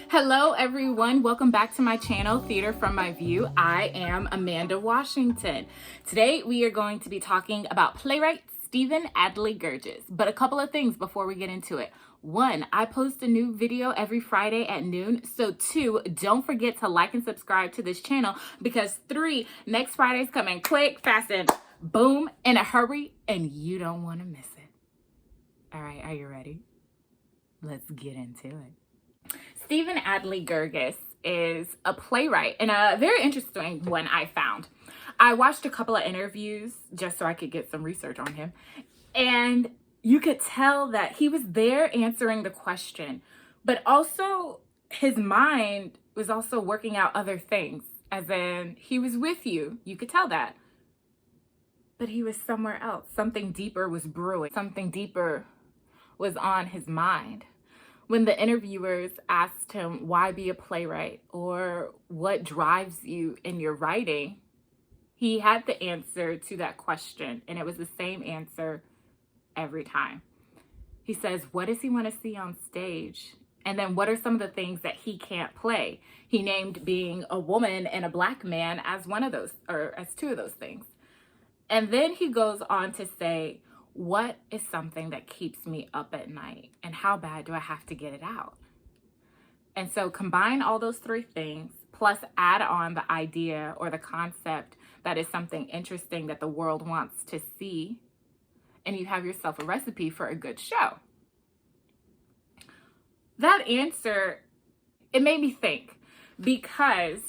Hello everyone, welcome back to my channel, Theater from My View. I am Amanda Washington. Today we are going to be talking about playwright Stephen Adly Guirgis, but a couple of things before we get into it. One, I post a new video every Friday at noon. So two, don't forget to like and subscribe to this channel because three, next Friday's coming quick, fast, and boom, in a hurry, and you don't want to miss it. All right, are you ready? Let's get into it. Stephen Adly Guirgis is a playwright and a very interesting one I found. I watched a couple of interviews just so I could get some research on him, and you could tell that he was there answering the question, but also his mind was also working out other things, as in he was with you. You could tell that. But he was somewhere else. Something deeper was brewing. Something deeper was on his mind. When the interviewers asked him, why be a playwright, or what drives you in your writing, he had the answer to that question, and it was the same answer every time. He says, what does he want to see on stage? And then what are some of the things that he can't play? He named being a woman and a Black man as one of those, or as two of those things. And then he goes on to say, what is something that keeps me up at night, and how bad do I have to get it out? And so combine all those three things, plus add on the idea or the concept that is something interesting that the world wants to see, and you have yourself a recipe for a good show. That answer, it made me think, because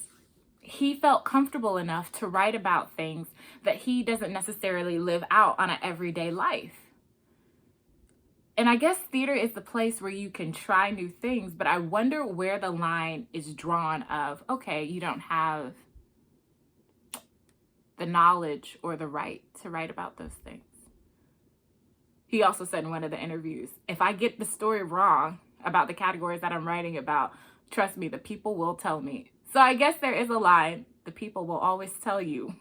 he felt comfortable enough to write about things that he doesn't necessarily live out on an everyday life. And I guess theater is the place where you can try new things, but I wonder where the line is drawn of, okay, you don't have the knowledge or the right to write about those things. He also said in one of the interviews, if I get the story wrong about the categories that I'm writing about, trust me, the people will tell me. So I guess there is a line. The people will always tell you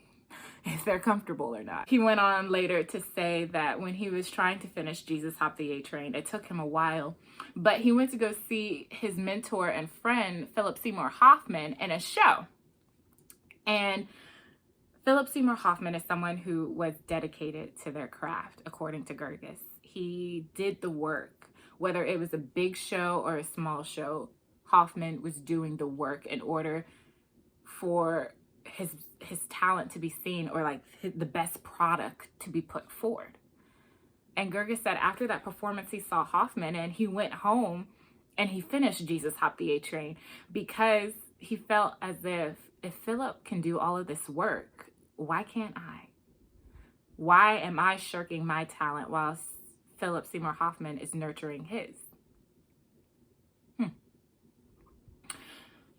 if they're comfortable or not. He went on later to say that when he was trying to finish Jesus Hop the A Train, it took him a while, but he went to go see his mentor and friend, Philip Seymour Hoffman, in a show. And Philip Seymour Hoffman is someone who was dedicated to their craft, according to Guirgis. He did the work, whether it was a big show or a small show. Hoffman was doing the work in order for his talent to be seen, or like the best product to be put forward. And Guirgis said after that performance, he saw Hoffman and he went home and he finished Jesus Hop the A Train, because he felt as if Philip can do all of this work, why can't I? Why am I shirking my talent while Philip Seymour Hoffman is nurturing his?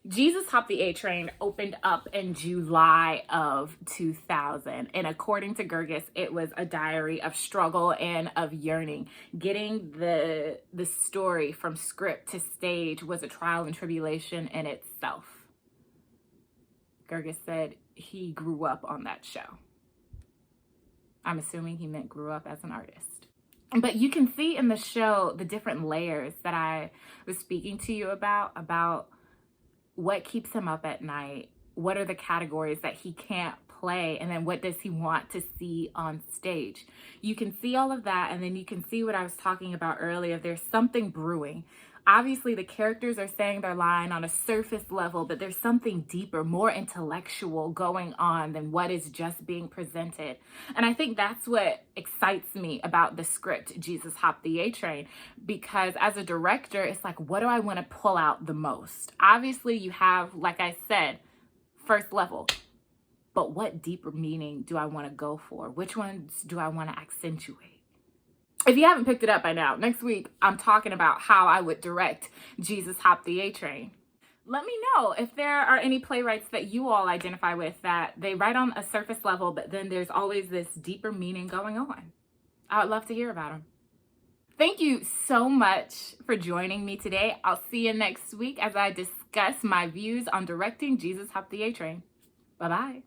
Jesus Hop the A Train opened up in July of 2000. And according to Guirgis, it was a diary of struggle and of yearning. Getting the story from script to stage was a trial and tribulation in itself. Guirgis said he grew up on that show. I'm assuming he meant grew up as an artist. But you can see in the show the different layers that I was speaking to you about what keeps him up at night, what are the categories that he can't play, and then what does he want to see on stage. You can see all of that, and then you can see what I was talking about earlier. There's something brewing. Obviously, the characters are saying their line on a surface level, but there's something deeper, more intellectual going on than what is just being presented. And I think that's what excites me about the script, Jesus Hop the A Train, because as a director, it's like, what do I want to pull out the most? Obviously, you have, like I said, first level, but what deeper meaning do I want to go for? Which ones do I want to accentuate? If you haven't picked it up by now, next week, I'm talking about how I would direct Jesus Hop the A Train. Let me know if there are any playwrights that you all identify with that they write on a surface level, but then there's always this deeper meaning going on. I would love to hear about them. Thank you so much for joining me today. I'll see you next week as I discuss my views on directing Jesus Hop the A Train. Bye-bye.